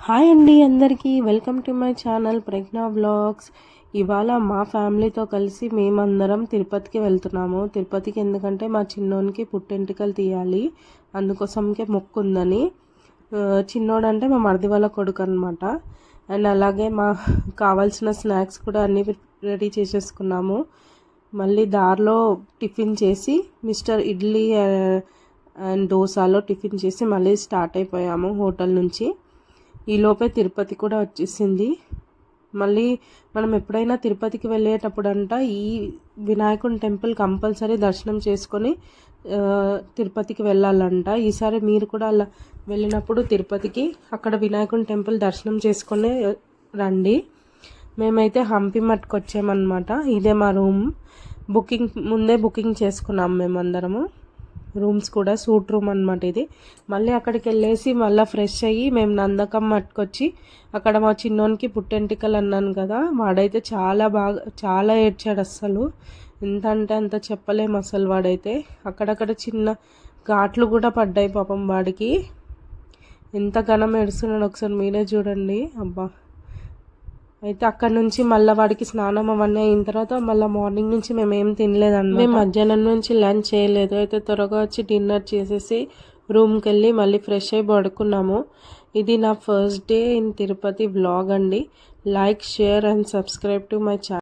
Hi అండి అందరికీ welcome to my channel Pragna vlogs. ఇవాళ మా ఫ్యామిలీతో కలిసి మేమందరం తిరుపతికి వెళ్తున్నాము. తిరుపతికి ఎందుకంటే మా చిన్నోనికి పుట్టెంటుకలు తీయాలి, అందుకోసంకే మొక్కు ఉందని. చిన్నోడంటే మా మరిది వాళ్ళ కొడుకు అనమాట. అండ్ అలాగే మా కావాల్సిన స్నాక్స్ కూడా అన్నీ రెడీ చేసేసుకున్నాము. మళ్ళీ దారిలో టిఫిన్ చేసి మిస్టర్ ఇడ్లీ అండ్ దోశలో టిఫిన్ చేసి మళ్ళీ స్టార్ట్ అయిపోయాము హోటల్ నుంచి. ఈలోపే తిరుపతి కూడా వచ్చేసింది. మళ్ళీ మనం ఎప్పుడైనా తిరుపతికి వెళ్ళేటప్పుడు ఈ వినాయకుని టెంపుల్ కంపల్సరీ దర్శనం చేసుకొని తిరుపతికి వెళ్ళాలంట. ఈసారి మీరు కూడా అలా వెళ్ళినప్పుడు తిరుపతికి అక్కడ వినాయకుని టెంపుల్ దర్శనం చేసుకొని రండి. మేమైతే హంపి మట్టుకు వచ్చామన్నమాట. ఇదే మా రూమ్. ముందే బుకింగ్ చేసుకున్నాం మేమందరము. రూమ్స్ కూడా సూట్ రూమ్ అనమాట ఇది. మళ్ళీ అక్కడికి వెళ్ళేసి మళ్ళీ ఫ్రెష్ అయ్యి మేము నందకం మట్టుకొచ్చి అక్కడ మా చిన్నోనికి పుట్టెంటికలు అన్నాను కదా, వాడైతే చాలా ఏడ్చాడు. అస్సలు ఎంత అంటే అంత చెప్పలేము అసలు. వాడైతే అక్కడక్కడ చిన్న ఘాట్లు కూడా పడ్డాయి పాపం వాడికి. ఎంత ఘనం ఏడుస్తున్నాడు ఒకసారి మీరే చూడండి. అబ్బా. అయితే అక్కడ నుంచి మళ్ళీ వాడికి స్నానం అవన్నీ అయిన తర్వాత మళ్ళీ మార్నింగ్ నుంచి మేము ఏం తినలేదన్నమాట. మేము మధ్యాహ్నం నుంచి లంచ్ చేయలేదు. అయితే త్వరగా వచ్చి డిన్నర్ చేసేసి రూమ్కి వెళ్ళి మళ్ళీ ఫ్రెష్ అయి పడుకున్నాము. ఇది నా first day in Tirupati vlog అండి. Like, share and subscribe to my channel.